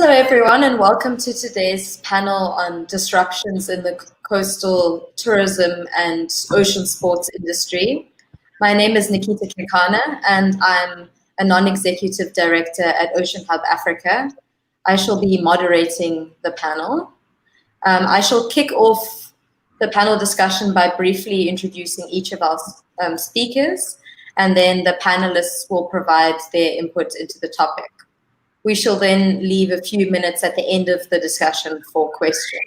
Hello, everyone, and welcome to today's panel on disruptions in the coastal tourism and ocean sports industry. My name is Nikita Kekana, and I'm a non-executive director at Ocean Hub Africa. I shall be moderating the panel. I shall kick off the panel discussion by briefly introducing each of our speakers, and then the panelists will provide their input into the topic. We shall then leave a few minutes at the end of the discussion for questions.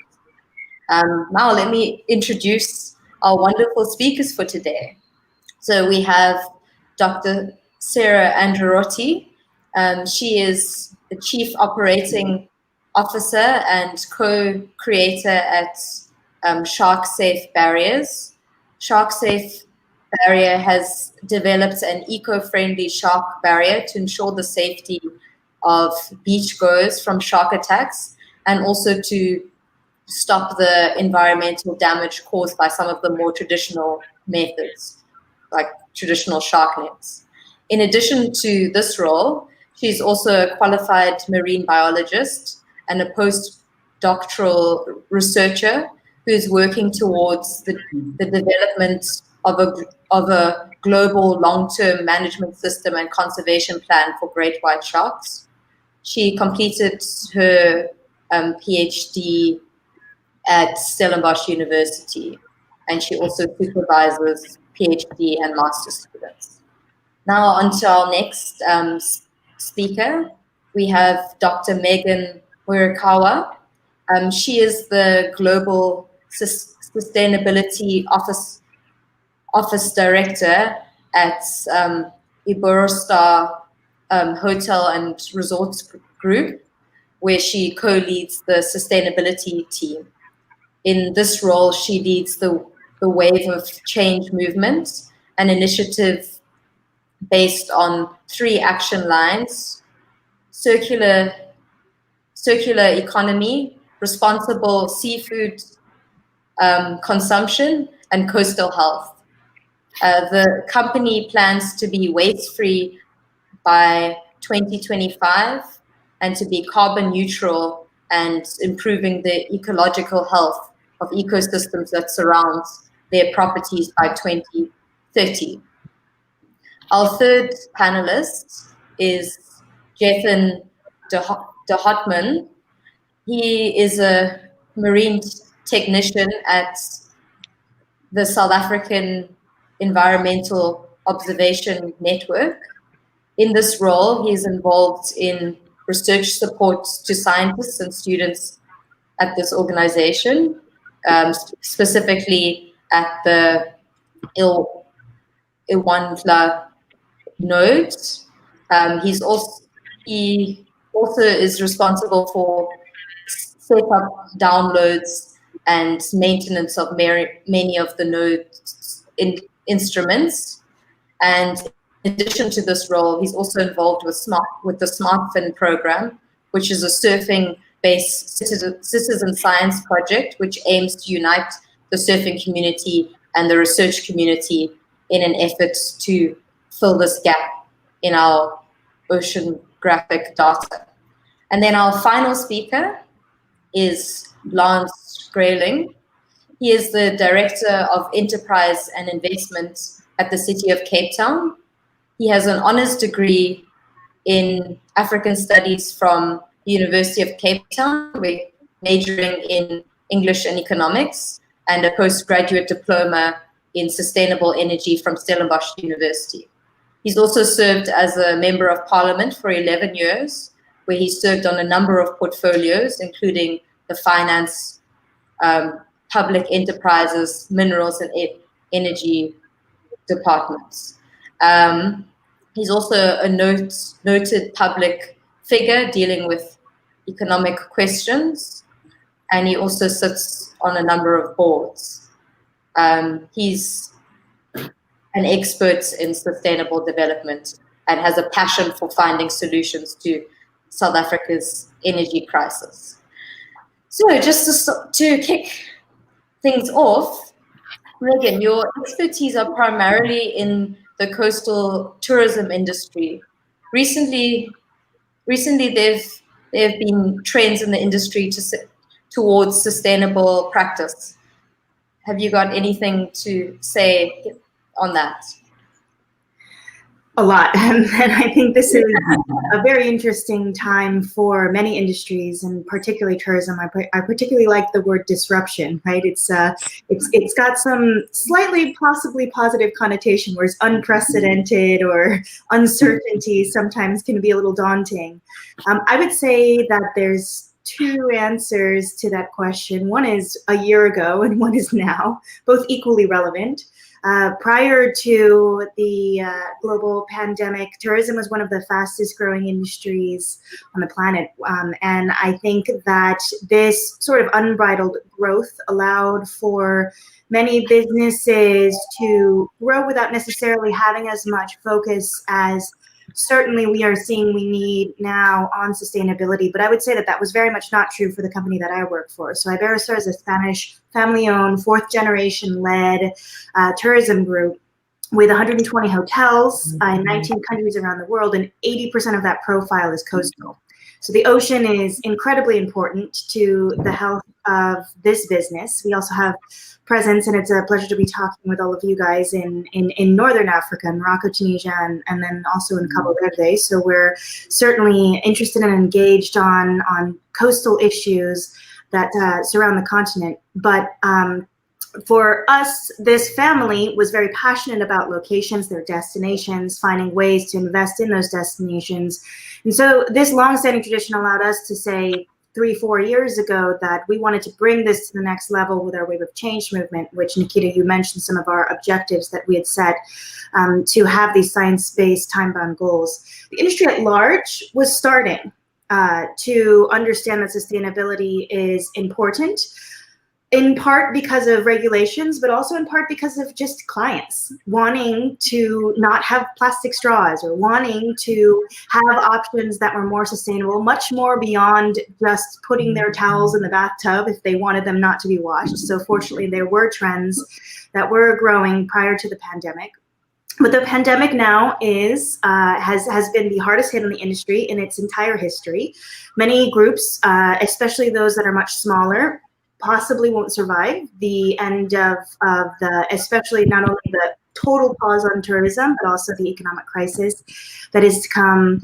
Now let me introduce our wonderful speakers for today. So we have Dr. Sarah Andreotti. She is the Chief Operating Officer and co-creator at Shark Safe Barriers. Shark Safe Barrier has developed an eco-friendly shark barrier to ensure the safety of beachgoers from shark attacks, and also to stop the environmental damage caused by some of the more traditional methods, like traditional shark nets. In addition to this role, she's also a qualified marine biologist and a postdoctoral researcher who's working towards the development of a global long-term management system and conservation plan for great white sharks. She completed her PhD at Stellenbosch University, and she also supervises PhD and master students. Now on to our next speaker. We have Dr. Megan Hurikawa. She is the Global Sustainability Office Director at Iberostar Hotel and Resorts Group, where she co-leads the sustainability team. In this role, she leads the Wave of Change movement, an initiative based on 3 action lines: circular economy, responsible seafood consumption, and coastal health. The company plans to be waste-free by 2025 and to be carbon neutral and improving the ecological health of ecosystems that surround their properties by 2030. Our third panelist is Jethan de Hotman. He is a marine technician at the South African Environmental Observation Network. In this role, he is involved in research support to scientists and students at this organization, specifically at the Iwandla node. He also is responsible for setup, downloads, and maintenance of many of the node's instruments. And in addition to this role, he's also involved with the SmartFin program, which is a surfing-based citizen science project which aims to unite the surfing community and the research community in an effort to fill this gap in our oceanographic data. And then our final speaker is Lance Grayling. He is the Director of Enterprise and Investment at the City of Cape Town. He has an honors degree in African Studies from the University of Cape Town, majoring in English and economics, and a postgraduate diploma in sustainable energy from Stellenbosch University. He's also served as a member of parliament for 11 years, where he served on a number of portfolios, including the finance, public enterprises, minerals, and energy departments. He's also a noted public figure dealing with economic questions, and he also sits on a number of boards. He's an expert in sustainable development and has a passion for finding solutions to South Africa's energy crisis. So just to kick things off, Megan, your expertise are primarily in the coastal tourism industry. Recently, there've there have been trends in the industry towards sustainable practice. Have you got anything to say on that? A lot. And I think this is a very interesting time for many industries, and particularly tourism. I particularly like the word disruption, right? It's got some slightly possibly positive connotation, whereas unprecedented or uncertainty sometimes can be a little daunting. I would say that there's two answers to that question. One is a year ago and one is now, both equally relevant. Prior to the global pandemic, tourism was one of the fastest growing industries on the planet. And I think that this sort of unbridled growth allowed for many businesses to grow without necessarily having as much focus as certainly we are seeing we need now on sustainability. But I would say that that was very much not true for the company that I work for. So Iberostar is a Spanish family-owned, fourth-generation-led tourism group with 120 hotels in 19 countries around the world, and 80% of that profile is coastal. So the ocean is incredibly important to the health of this business. We also have presence, and it's a pleasure to be talking with all of you guys in Northern Africa, Morocco, Tunisia, and then also in Cabo Verde. So we're certainly interested and engaged on coastal issues that surround the continent. But for us, this family was very passionate about locations, their destinations, finding ways to invest in those destinations. And so this long-standing tradition allowed us to say 3-4 years ago that we wanted to bring this to the next level with our Wave of Change movement, which, Nikita, you mentioned some of our objectives that we had set to have these science-based time-bound goals. The industry at large was starting to understand that sustainability is important, in part because of regulations, but also in part because of just clients wanting to not have plastic straws or wanting to have options that were more sustainable, much more beyond just putting their towels in the bathtub if they wanted them not to be washed. So fortunately, there were trends that were growing prior to the pandemic. But the pandemic now has been the hardest hit on the industry in its entire history. Many groups, especially those that are much smaller, possibly won't survive the end of the, especially not only the total pause on tourism, but also the economic crisis that is to come,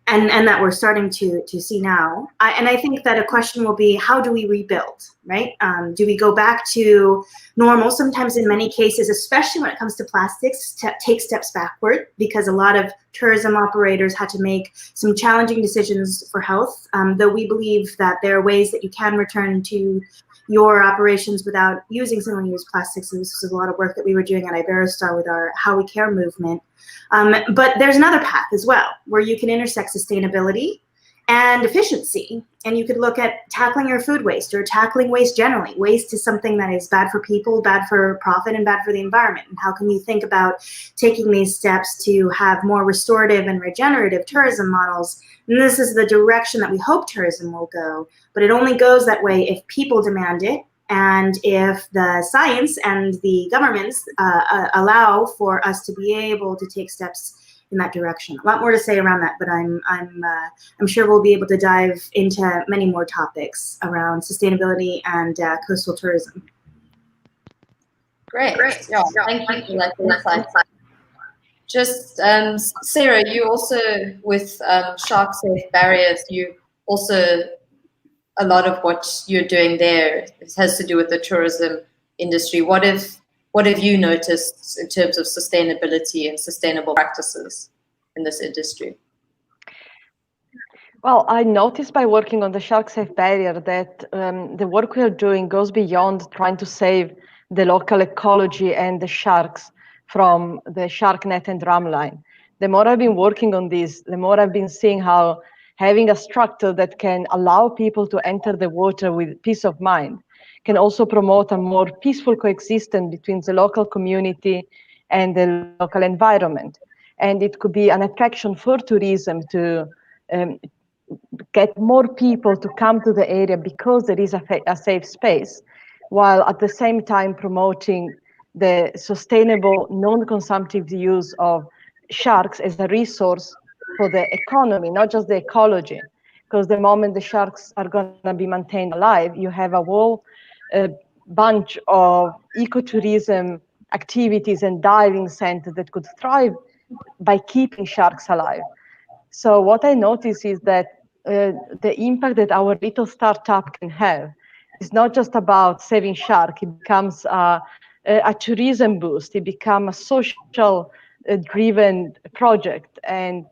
and that we're starting to see now. And I think that a question will be, how do we rebuild, right? Do we go back to normal? Sometimes in many cases, especially when it comes to plastics, take steps backward, because a lot of tourism operators had to make some challenging decisions for health, though we believe that there are ways that you can return to your operations without using single-use plastics. So this is a lot of work that we were doing at Iberostar with our How We Care movement. But there's another path as well, where you can intersect sustainability and efficiency. And you could look at tackling your food waste, or tackling waste generally. Waste is something that is bad for people, bad for profit, and bad for the environment. And how can you think about taking these steps to have more restorative and regenerative tourism models? And this is the direction that we hope tourism will go. But it only goes that way if people demand it, and if the science and the governments allow for us to be able to take steps in that direction. A lot more to say around that, but I'm sure we'll be able to dive into many more topics around sustainability and coastal tourism. Great. Yeah, thank you for that insight. Just Sarah, you also with Shark Safe Barriers, you also, a lot of what you're doing there, it has to do with the tourism industry. What have you noticed in terms of sustainability and sustainable practices in this industry? Well, I noticed by working on the Shark Safe Barrier that the work we are doing goes beyond trying to save the local ecology and the sharks from the shark net and drumline. The more I've been working on this, the more I've been seeing how having a structure that can allow people to enter the water with peace of mind can also promote a more peaceful coexistence between the local community and the local environment. And it could be an attraction for tourism to get more people to come to the area because there is a safe space, while at the same time promoting the sustainable, non-consumptive use of sharks as a resource for the economy, not just the ecology. because the moment the sharks are going to be maintained alive, you have a whole bunch of ecotourism activities and diving centers that could thrive by keeping sharks alive. So what I notice is that the impact that our little startup can have is not just about saving shark. It becomes a tourism boost. It becomes a social driven project, and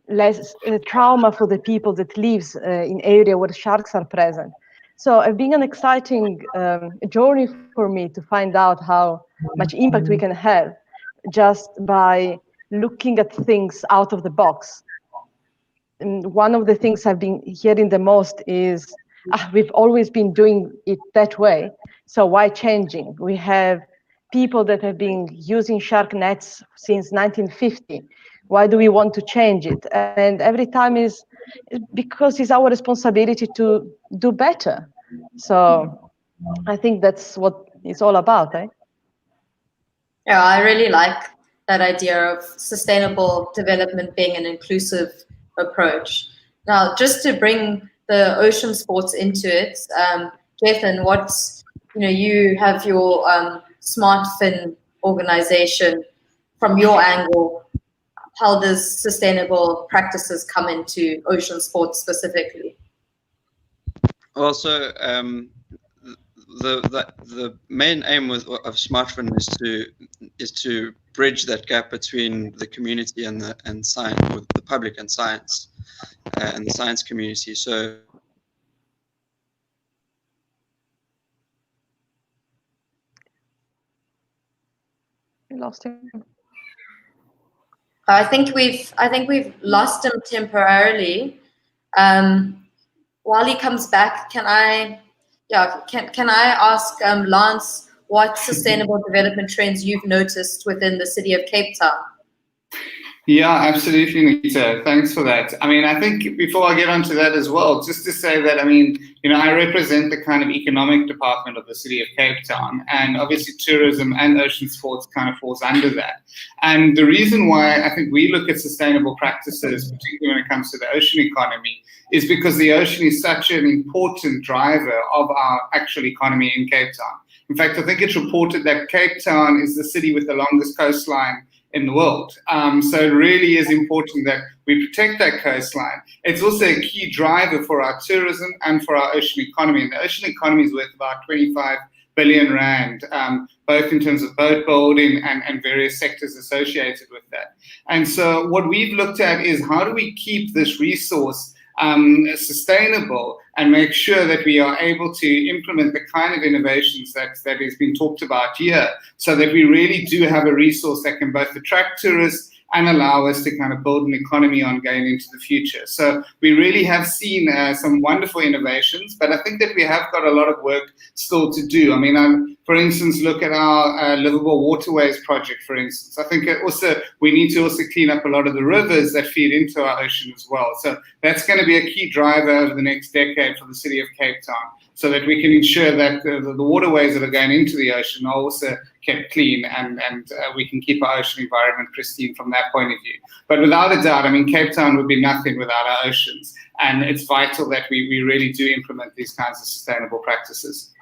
less trauma for the people that lives in area where sharks are present. So it's been an exciting journey for me to find out how much impact we can have just by looking at things out of the box. And one of the things I've been hearing the most is, we've always been doing it that way, so why changing? We have people that have been using shark nets since 1950. Why do we want to change it? And every time is because it's our responsibility to do better. So I think that's what it's all about, eh? Yeah, I really like that idea of sustainable development being an inclusive approach. Now, just to bring the ocean sports into it, Jethan, you have your SmartFin organization. From your angle, how does sustainable practices come into ocean sports specifically? Also, the main aim of SmartFin is to bridge that gap between the community and science, or the public and science, and the science community. So We lost him. I think we've lost him temporarily. While he comes back, can I ask Lance what sustainable development trends you've noticed within the city of Cape Town? Yeah, absolutely, Nikita. Thanks for that. I mean, I think before I get onto that as well, just to say that, I mean, I represent the kind of economic department of the city of Cape Town, and obviously tourism and ocean sports kind of falls under that. And the reason why I think we look at sustainable practices, particularly when it comes to the ocean economy, is because the ocean is such an important driver of our actual economy in Cape Town. In fact, I think it's reported that Cape Town is the city with the longest coastline in the world. So it really is important that we protect that coastline. It's also a key driver for our tourism and for our ocean economy. And the ocean economy is worth about 25 billion rand, both in terms of boat building and various sectors associated with that. And so what we've looked at is, how do we keep this resource sustainable and make sure that we are able to implement the kind of innovations that has been talked about here, so that we really do have a resource that can both attract tourists and allow us to kind of build an economy on going into the future. So we really have seen some wonderful innovations, but I think that we have got a lot of work still to do. I mean, for instance, look at our livable waterways project, for instance. I think we need to also clean up a lot of the rivers that feed into our ocean as well. So that's going to be a key driver over the next decade for the city of Cape Town, so that we can ensure that the waterways that are going into the ocean are also kept clean, and we can keep our ocean environment pristine from that point of view. But without a doubt, I mean, Cape Town would be nothing without our oceans, and it's vital that we really do implement these kinds of sustainable practices.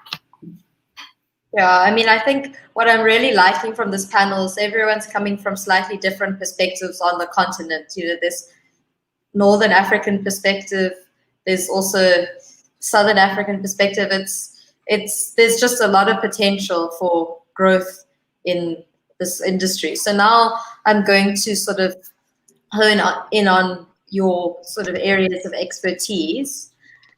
Yeah, I mean, I think what I'm really liking from this panel is everyone's coming from slightly different perspectives on the continent. This Northern African perspective, there's also Southern African perspective. There's just a lot of potential for growth in this industry. So now I'm going to sort of hone in on your sort of areas of expertise,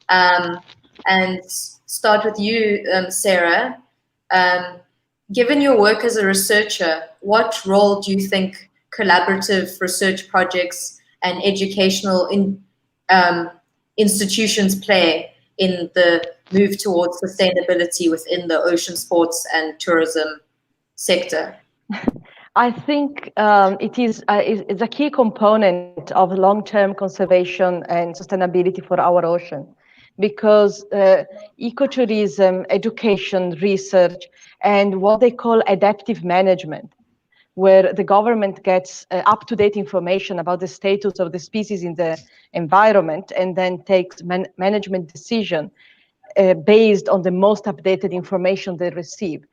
and start with you, Sarah. Given your work as a researcher, what role do you think collaborative research projects and educational institutions play in the move towards sustainability within the ocean sports and tourism sector? I think it's a key component of long-term conservation and sustainability for our ocean, because ecotourism, education, research, and what they call adaptive management where the government gets up-to-date information about the status of the species in the environment and then takes management decision based on the most updated information they receive.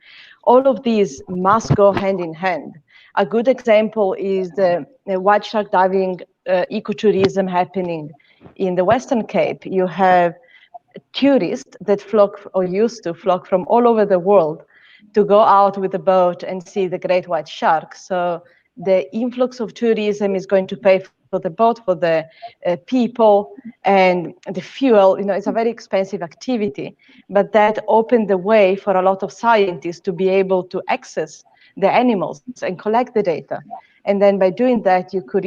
All of these must go hand in hand. A good example is the white shark diving ecotourism happening in the Western Cape. You have tourists that flock, or used to flock, from all over the world to go out with a boat and see the great white shark. So the influx of tourism is going to pay for the boat, for the people, and the fuel. You know, it's a very expensive activity, but that opened the way for a lot of scientists to be able to access the animals and collect the data. And then by doing that, you could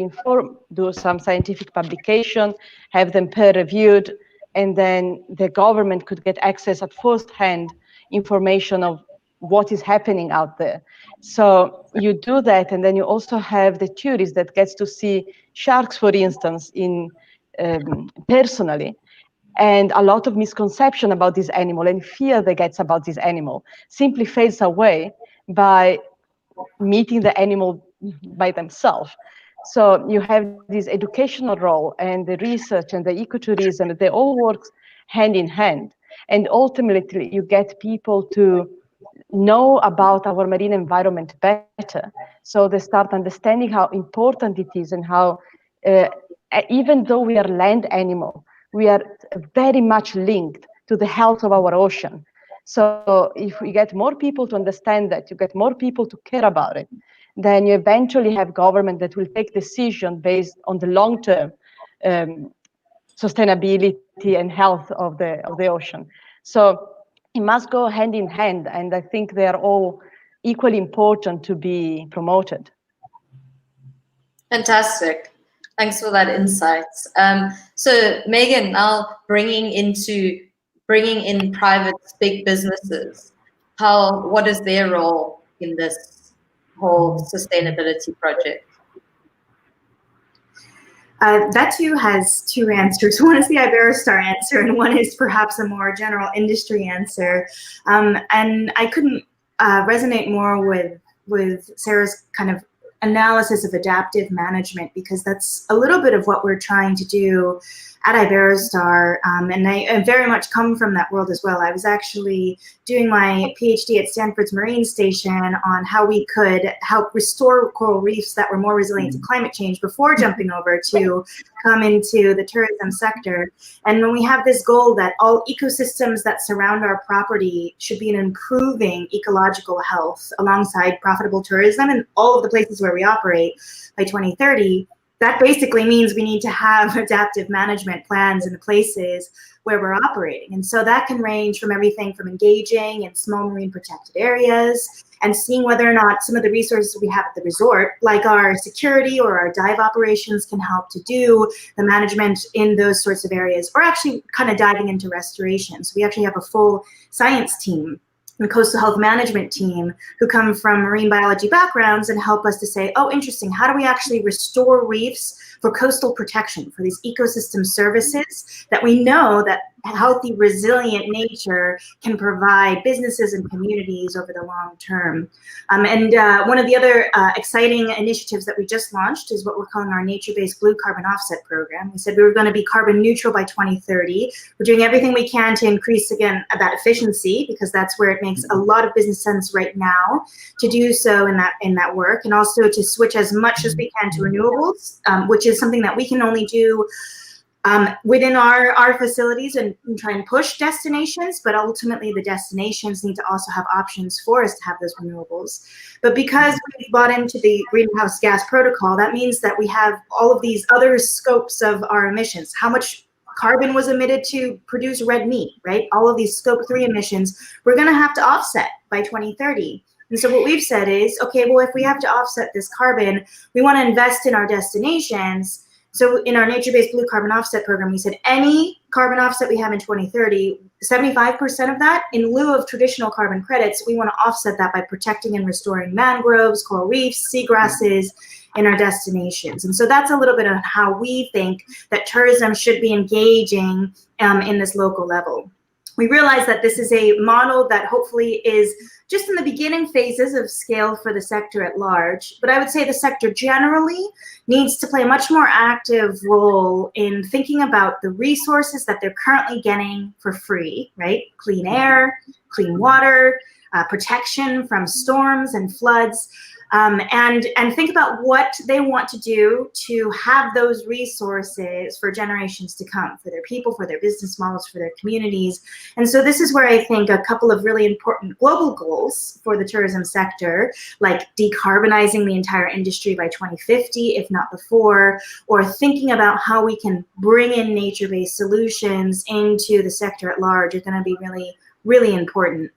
do some scientific publication, have them peer-reviewed, and then the government could get access at first-hand information of what is happening out there. So you do that, and then you also have the tourist that gets to see sharks, for instance, personally, and a lot of misconception about this animal and fear they get about this animal simply fades away by meeting the animal by themselves. So you have this educational role, and the research and the ecotourism, they all work hand in hand. And ultimately, you get people to know about our marine environment better. So they start understanding how important it is, and how, even though we are land animal, we are very much linked to the health of our ocean. So if we get more people to understand that, you get more people to care about it, then you eventually have government that will take decision based on the long-term sustainability and health of the ocean. So it must go hand in hand, and I think they are all equally important to be promoted. Fantastic. Thanks for that insight. So Megan, now bringing in private big businesses, what is their role in this whole sustainability project? That too has two answers. One is the Iberostar answer, and one is perhaps a more general industry answer. And I couldn't resonate more with Sarah's kind of analysis of adaptive management, because that's a little bit of what we're trying to do at Iberostar, and I very much come from that world as well. I was actually doing my PhD at Stanford's Marine Station on how we could help restore coral reefs that were more resilient to climate change before jumping over to come into the tourism sector. And when we have this goal that all ecosystems that surround our property should be in improving ecological health alongside profitable tourism in all of the places where we operate by 2030, that basically means we need to have adaptive management plans in the places where we're operating. And so that can range from everything from engaging in small marine protected areas and seeing whether or not some of the resources we have at the resort, like our security or our dive operations, can help to do the management in those sorts of areas, or actually kind of diving into restoration. So we actually have a full science team and coastal health management team who come from marine biology backgrounds and help us to say, oh, interesting, how do we actually restore reefs for coastal protection, for these ecosystem services that we know that healthy, resilient nature can provide businesses and communities over the long term. And one of the other exciting initiatives that we just launched is what we're calling our nature-based blue carbon offset program. We said we were going to be carbon neutral by 2030. We're doing everything we can to increase, again, that efficiency, because that's where it makes a lot of business sense right now to do so in that work, and also to switch as much as we can to renewables, which is something that we can only do within our facilities and try and push destinations, but ultimately the destinations need to also have options for us to have those renewables. But because we've bought into the greenhouse gas protocol, that means that we have all of these other scopes of our emissions. How much carbon was emitted to produce red meat, right? All of these scope 3 emissions, we're gonna have to offset by 2030. And so what we've said is, okay, well, if we have to offset this carbon, we wanna invest in our destinations. So in our nature-based blue carbon offset program, we said any carbon offset we have in 2030, 75% of that, in lieu of traditional carbon credits, we want to offset that by protecting and restoring mangroves, coral reefs, seagrasses in our destinations. And so that's a little bit of how we think that tourism should be engaging in this local level. we realize that this is a model that hopefully is just in the beginning phases of scale for the sector at large. But I would say the sector generally needs to play a much more active role in thinking about the resources that they're currently getting for free, right? Clean air, clean water, protection from storms and floods, and think about what they want to do to have those resources for generations to come, for their people, for their business models, for their communities. And so this is where I think a couple of really important global goals for the tourism sector, like decarbonizing the entire industry by 2050, if not before, or thinking about how we can bring in nature-based solutions into the sector at large, are going to be really important.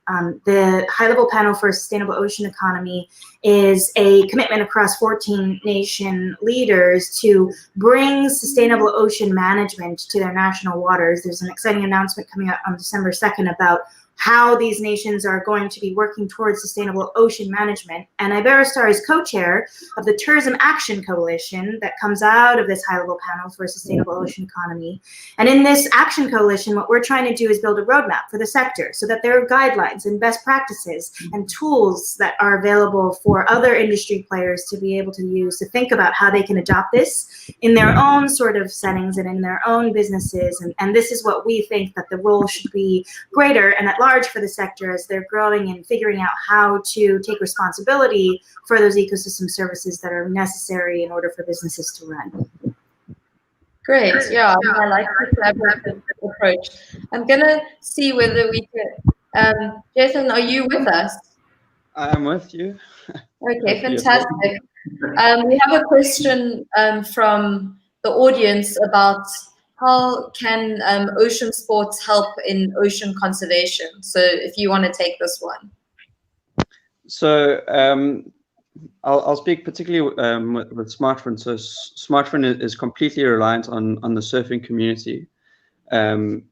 The high-level panel for a sustainable ocean economy is a commitment across 14 nation leaders to bring sustainable ocean management to their national waters. There's an exciting announcement coming out on December 2nd about how these nations are going to be working towards sustainable ocean management. And Iberostar is co-chair of the Tourism Action Coalition that comes out of this high-level panel for a sustainable ocean economy. And in this action coalition, what we're trying to do is build a roadmap for the sector so that there are guidelines and best practices and tools that are available for other industry players to be able to use to think about how they can adopt this in their own sort of settings and in their own businesses. And this is what we think that the role should be greater and at large for the sector as they're growing and figuring out how to take responsibility for those ecosystem services that are necessary in order for businesses to run. Great, yeah, I like the collaborative approach. I'm gonna see whether we can, Jason, are you with us? I'm with you. Okay, fantastic. We have a question from the audience about how can ocean sports help in ocean conservation? So if you want to take this one. So I'll speak particularly with Smartfren. So Smartfren is completely reliant on the surfing community. And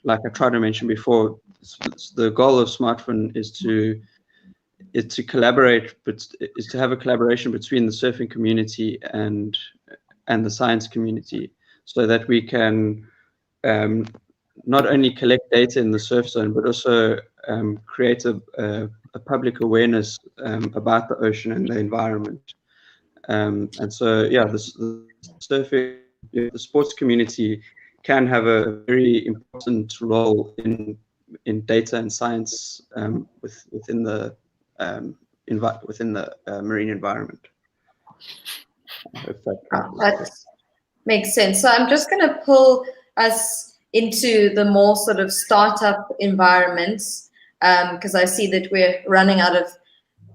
like I tried to mention before, the goal of Smartfren is to collaborate, but is to have a collaboration between the surfing community and the science community, so that we can not only collect data in the surf zone, but also create a public awareness about the ocean and the environment. And so, yeah, the surfing, the sports community can have a very important role in data and science within the marine environment. I hope that makes sense. So I'm just going to pull us into the more sort of startup environments because I see that we're running out of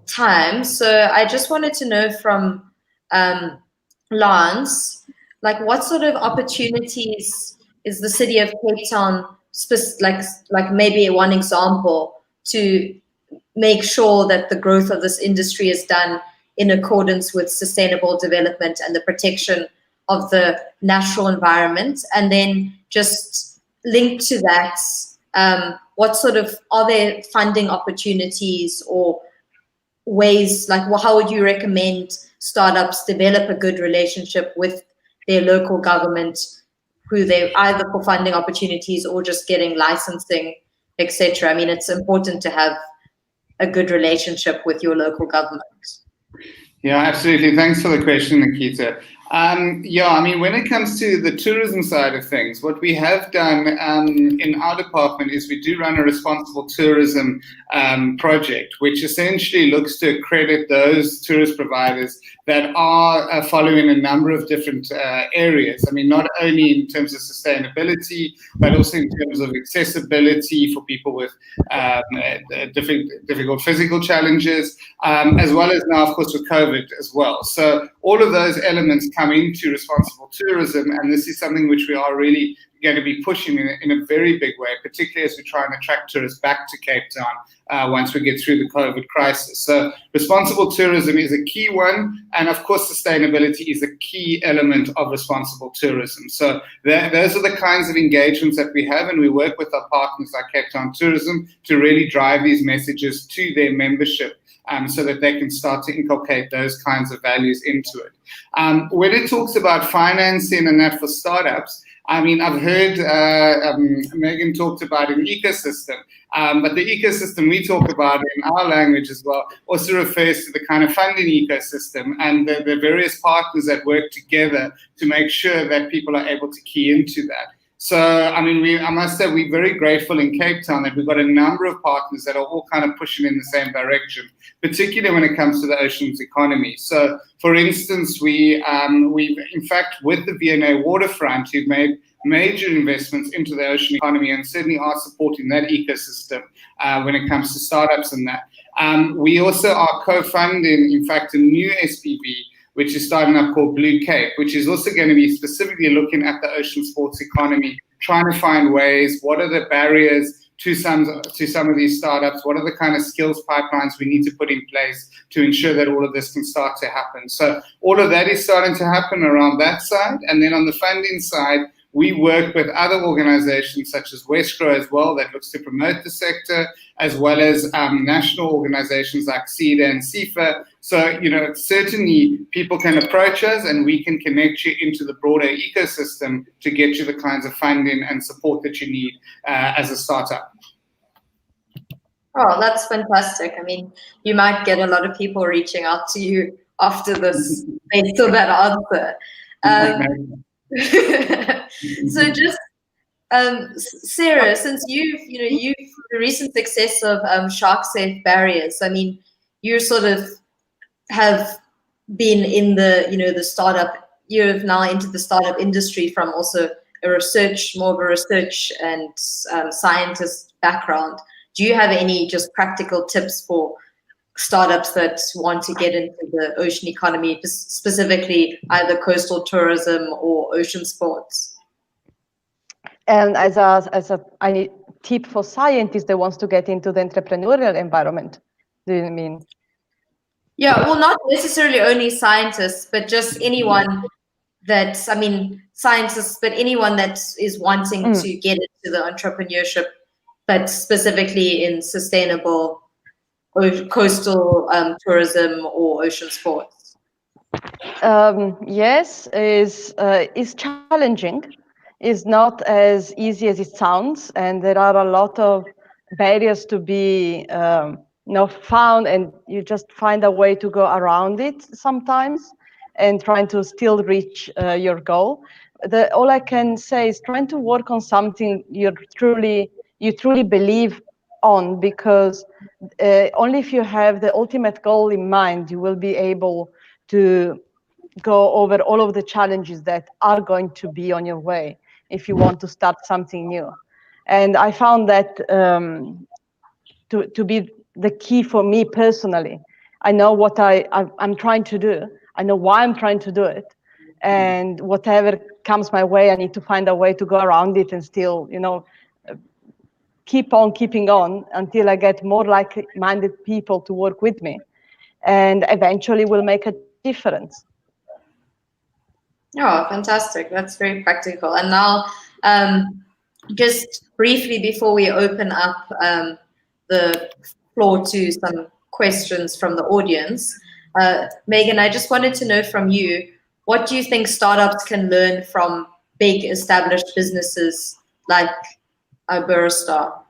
time. So I just wanted to know from Lance, like what sort of opportunities is the city of Cape Town, like maybe one example, to make sure that the growth of this industry is done in accordance with sustainable development and the protection of the natural environment? And then just linked to that, what sort of, are there funding opportunities or ways, like how would you recommend startups develop a good relationship with their local government, who they either for funding opportunities or just getting licensing, etc.? I mean, it's important to have a good relationship with your local government. Yeah, absolutely. Thanks for the question, Nikita. Yeah, I mean, when it comes to the tourism side of things, what we have done in our department is we do run a responsible tourism project, which essentially looks to accredit those tourist providers that are following a number of different areas. I mean, not only in terms of sustainability, but also in terms of accessibility for people with difficult physical challenges, as well as now, of course, with COVID as well. So all of those elements come into responsible tourism, and this is something which we are really going to be pushing in a very big way, particularly as we try and attract tourists back to Cape Town once we get through the COVID crisis. So responsible tourism is a key one, and of course sustainability is a key element of responsible tourism. So those are the kinds of engagements that we have, and we work with our partners like Cape Town Tourism to really drive these messages to their membership, so that they can start to inculcate those kinds of values into it. When it talks about financing and that for startups, I mean, I've heard Megan talked about an ecosystem, but the ecosystem we talk about in our language as well also refers to the kind of funding ecosystem and the various partners that work together to make sure that people are able to key into that. So, I mean, I must say we're very grateful in Cape Town that we've got a number of partners that are all kind of pushing in the same direction, particularly when it comes to the oceans economy. So, for instance, we've in fact, with the V&A waterfront, we've made major investments into the ocean economy and certainly are supporting that ecosystem when it comes to startups and that. We also are co-funding, in fact, a new SPV, which is starting up called Blue Cape, which is also going to be specifically looking at the ocean sports economy, trying to find ways, what are the barriers to some of these startups, what are the kind of skills pipelines we need to put in place to ensure that all of this can start to happen. So all of that is starting to happen around that side. And then on the funding side, we work with other organizations such as Westgrow as well that looks to promote the sector, as well as national organizations like CEDA and CIFA. So, certainly people can approach us and we can connect you into the broader ecosystem to get you the kinds of funding and support that you need as a startup. Oh, that's fantastic. I mean, you might get a lot of people reaching out to you after this based on that answer. So just Sarah, since you've the recent success of shark safe barriers, I mean, you sort of have been in the startup, you've now entered the startup industry from also more of a research and scientist background. Do you have any just practical tips for startups that want to get into the ocean economy, specifically either coastal tourism or ocean sports? And as a tip for scientists that wants to get into the entrepreneurial environment, do you mean? Yeah, well, not necessarily only scientists, but just anyone scientists, but anyone that is wanting to get into the entrepreneurship, but specifically in sustainable coastal tourism or ocean sports. Yes, is challenging. Is not as easy as it sounds, and there are a lot of barriers to be found, and you just find a way to go around it sometimes, and trying to still reach your goal. All I can say is trying to work on something you truly believe on, because only if you have the ultimate goal in mind, you will be able to go over all of the challenges that are going to be on your way if you want to start something new. And I found that to be the key for me personally. I know what I'm trying to do. I know why I'm trying to do it. And whatever comes my way, I need to find a way to go around it and still, keep on keeping on until I get more like-minded people to work with me. And eventually will make a difference. Oh, fantastic. That's very practical. And now, just briefly before we open up the floor to some questions from the audience, Megan, I just wanted to know from you, what do you think startups can learn from big established businesses like Burastar?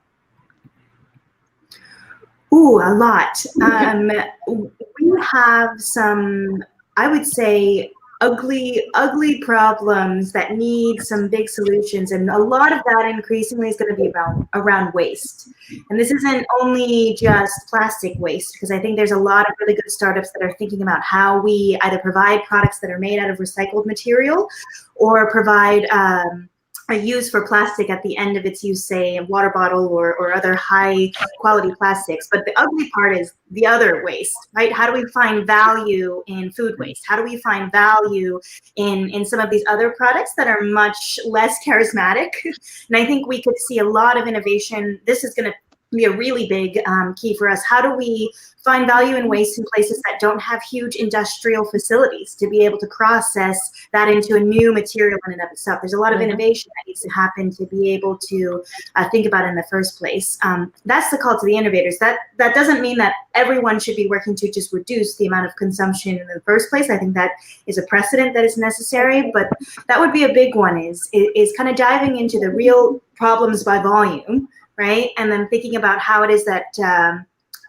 Ooh, a lot. We have some, I would say, ugly problems that need some big solutions, and a lot of that increasingly is going to be around waste. And this isn't only just plastic waste, because I think there's a lot of really good startups that are thinking about how we either provide products that are made out of recycled material or provide a use for plastic at the end of its use, say a water bottle or other high quality plastics. But the ugly part is the other waste, right? How do we find value in food waste? How do we find value in some of these other products that are much less charismatic? And I think we could see a lot of innovation. This is going to be a really big key for us. How do we find value in waste in places that don't have huge industrial facilities to be able to process that into a new material in and of itself. There's a lot of innovation that needs to happen to be able to think about it in the first place. That's the call to the innovators. That doesn't mean that everyone should be working to just reduce the amount of consumption in the first place. I think that is a precedent that is necessary, but that would be a big one, is kind of diving into the real problems by volume, right? And then thinking about how it is that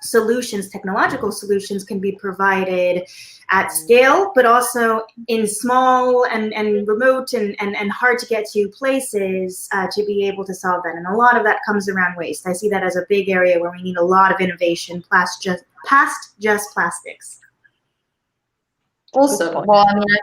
solutions, technological solutions, can be provided at scale, but also in small and remote and hard to get to places to be able to solve that. And a lot of that comes around waste. I see that as a big area where we need a lot of innovation past just plastics. Awesome. Well, I mean, I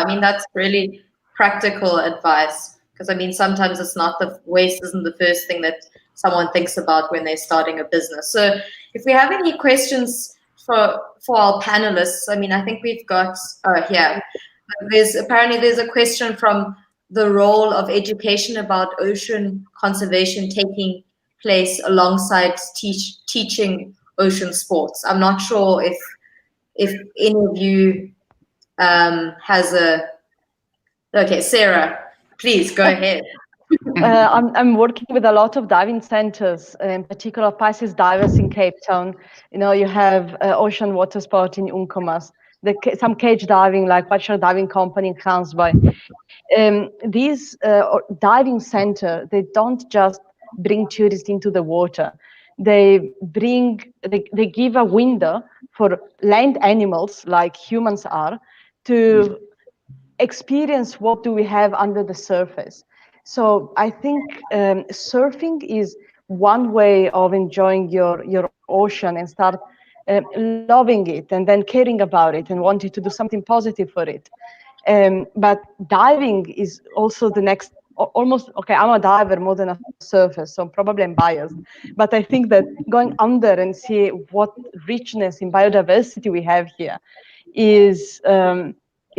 think, that's really practical advice, because I mean, sometimes it's not waste isn't the first thing that someone thinks about when they're starting a business. So if we have any questions for our panelists, I mean, I think we've got here. There's a question from the role of education about ocean conservation taking place alongside teaching ocean sports. I'm not sure if any of you has a. Okay, Sarah, please go ahead. I'm working with a lot of diving centers, in particular Pisces divers in Cape Town. You know, you have ocean water sport in Uncomas, some cage diving like Whiteshell Diving Company in Kransby. These diving center, they don't just bring tourists into the water. They give a window for land animals like humans are to experience what do we have under the surface. So I think surfing is one way of enjoying your ocean and start loving it and then caring about it and wanting to do something positive for it. But diving is also the next, almost, okay, I'm a diver more than a surfer, so probably I'm biased. But I think that going under and see what richness in biodiversity we have here is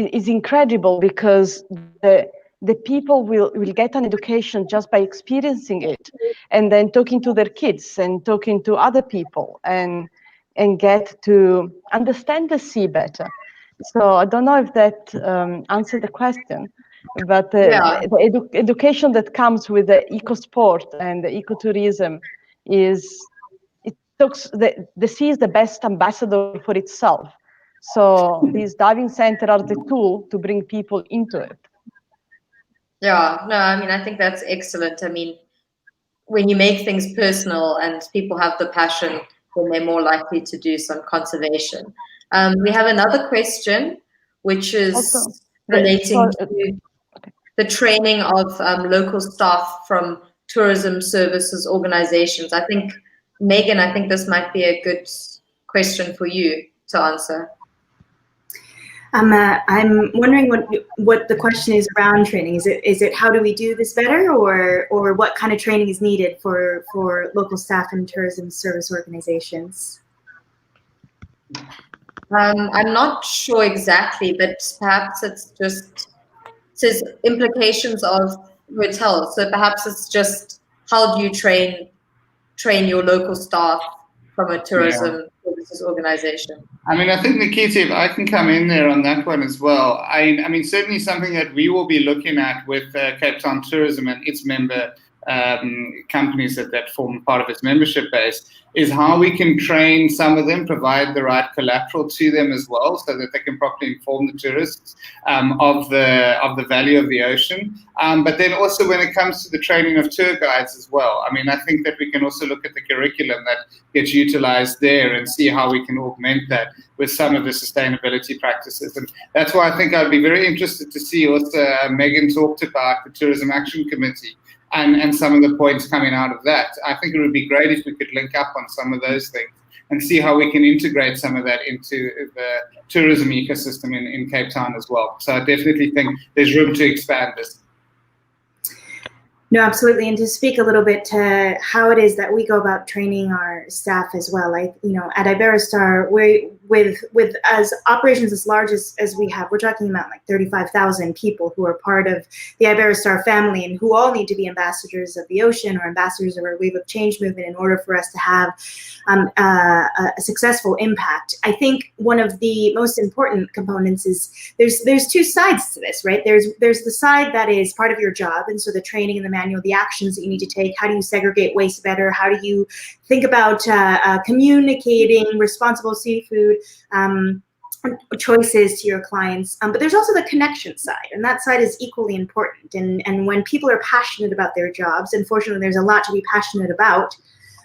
incredible, because the people will get an education just by experiencing it, and then talking to their kids and talking to other people and get to understand the sea better. So I don't know if that answered the question, but the education that comes with the eco sport and the ecotourism the sea is the best ambassador for itself. So these diving centers are the tool to bring people into it. Yeah, no, I mean, I think that's excellent. I mean, when you make things personal and people have the passion, then they're more likely to do some conservation. We have another question, which is also relating to the training of local staff from tourism services organizations. I think, Megan, I think this might be a good question for you to answer. I'm wondering what the question is around training. Is it how do we do this better, or what kind of training is needed for local staff and tourism service organizations? I'm not sure exactly, but perhaps it says implications of hotels. So perhaps it's just how do you train your local staff from a tourism services organization. I mean, I think, Nikita, if I can come in there on that one as well. I mean, certainly something that we will be looking at with Cape Town Tourism and its member companies that form part of its membership base is how we can train some of them, provide the right collateral to them as well, so that they can properly inform the tourists of the value of the ocean. But then also when it comes to the training of tour guides as well. I mean, I think that we can also look at the curriculum that gets utilized there and see how we can augment that with some of the sustainability practices. And that's why I think I'd be very interested to see also Megan talked about the Tourism Action Committee and some of the points coming out of that. I think it would be great if we could link up on some of those things and see how we can integrate some of that into the tourism ecosystem in Cape Town as well. So I definitely think there's room to expand this. No, absolutely. And to speak a little bit to how it is that we go about training our staff as well. At Iberostar, with as operations as large as we have, we're talking about like 35,000 people who are part of the Iberostar family and who all need to be ambassadors of the ocean or ambassadors of our Wave of Change movement in order for us to have a successful impact. I think one of the most important components is there's two sides to this, right? There's the side that is part of your job, and so the training and the manual, the actions that you need to take. How do you segregate waste better? How do you think about communicating responsible seafood choices to your clients? But there's also the connection side, and that side is equally important. And when people are passionate about their jobs, unfortunately, there's a lot to be passionate about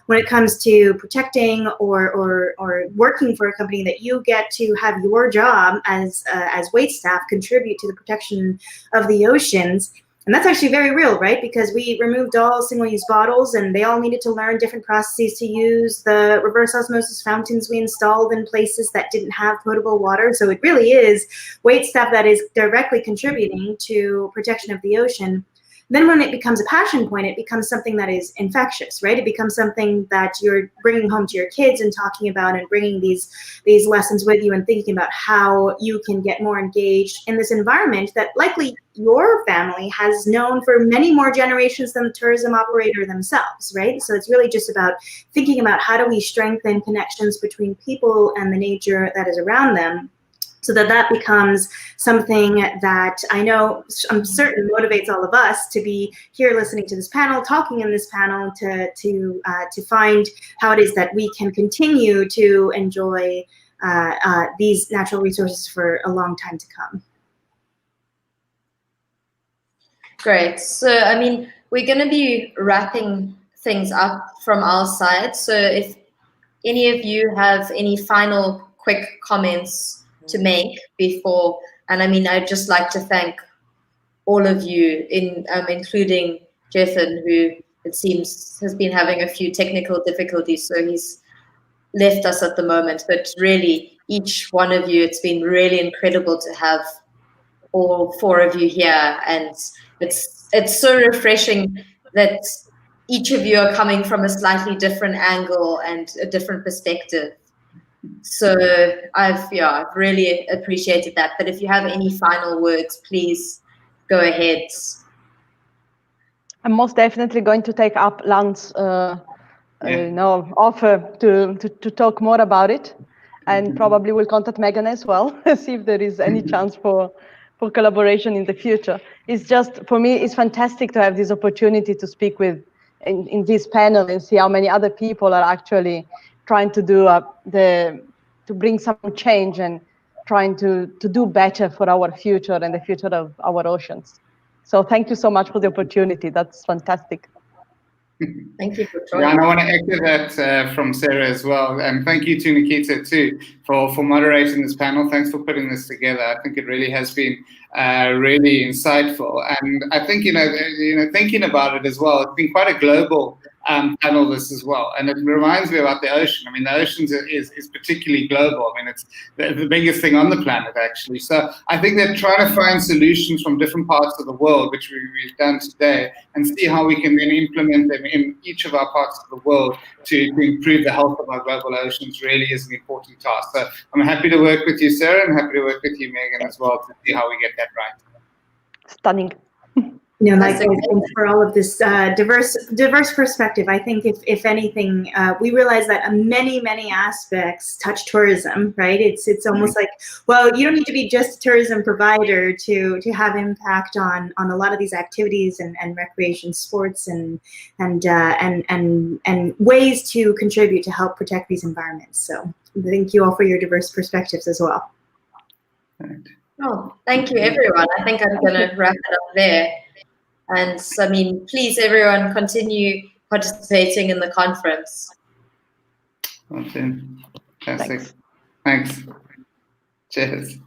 when it comes to protecting or working for a company that you get to have your job as wait staff contribute to the protection of the oceans. And that's actually very real, right? Because we removed all single-use bottles and they all needed to learn different processes to use. The reverse osmosis fountains we installed in places that didn't have potable water. So it really is wait staff that is directly contributing to protection of the ocean. Then when it becomes a passion point, it becomes something that is infectious, right? It becomes something that you're bringing home to your kids and talking about and bringing these lessons with you and thinking about how you can get more engaged in this environment that likely your family has known for many more generations than the tourism operator themselves, right? So it's really just about thinking about how do we strengthen connections between people and the nature that is around them, so that becomes something that I know, I'm certain, motivates all of us to be here listening to this panel, talking in this panel, to find how it is that we can continue to enjoy these natural resources for a long time to come. Great. So, I mean, we're going to be wrapping things up from our side. So if any of you have any final quick comments to make before, and I mean, I'd just like to thank all of you, including Jethan, who it seems has been having a few technical difficulties, so he's left us at the moment. But really, each one of you, it's been really incredible to have all four of you here, and it's so refreshing that each of you are coming from a slightly different angle and a different perspective. So I've really appreciated that. But if you have any final words, please go ahead. I'm most definitely going to take up Lance's offer to talk more about it, and probably will contact Megan as well, see if there is any chance for collaboration in the future. It's just, for me, it's fantastic to have this opportunity to speak with in this panel and see how many other people are actually trying to do to bring some change and trying to do better for our future and the future of our oceans. So thank you so much for the opportunity. That's fantastic. Thank you for joining. Yeah, and I want to echo that from Sarah as well. And thank you to Nikita too for moderating this panel. Thanks for putting this together. I think it really has been really insightful. And I think, thinking about it as well, it's been quite a global panel this as well. And it reminds me about the ocean. I mean, the ocean is particularly global. I mean, it's the biggest thing on the planet, actually. So I think they're trying to find solutions from different parts of the world, which we've done today, and see how we can then implement them in each of our parts of the world to improve the health of our global oceans. Really is an important task. So I'm happy to work with you, Sarah, and happy to work with you, Megan, as well, to see how we get that right. Stunning. Thanks for all of this diverse perspective. I think if anything, we realize that many aspects touch tourism, right? It's almost like, well, you don't need to be just a tourism provider to have impact on a lot of these activities and recreation sports and ways to contribute to help protect these environments. So thank you all for your diverse perspectives as well. Oh, thank you, everyone. I think I'm going to wrap it up there. And I mean, please, everyone, continue participating in the conference. Fantastic. Thanks. Cheers.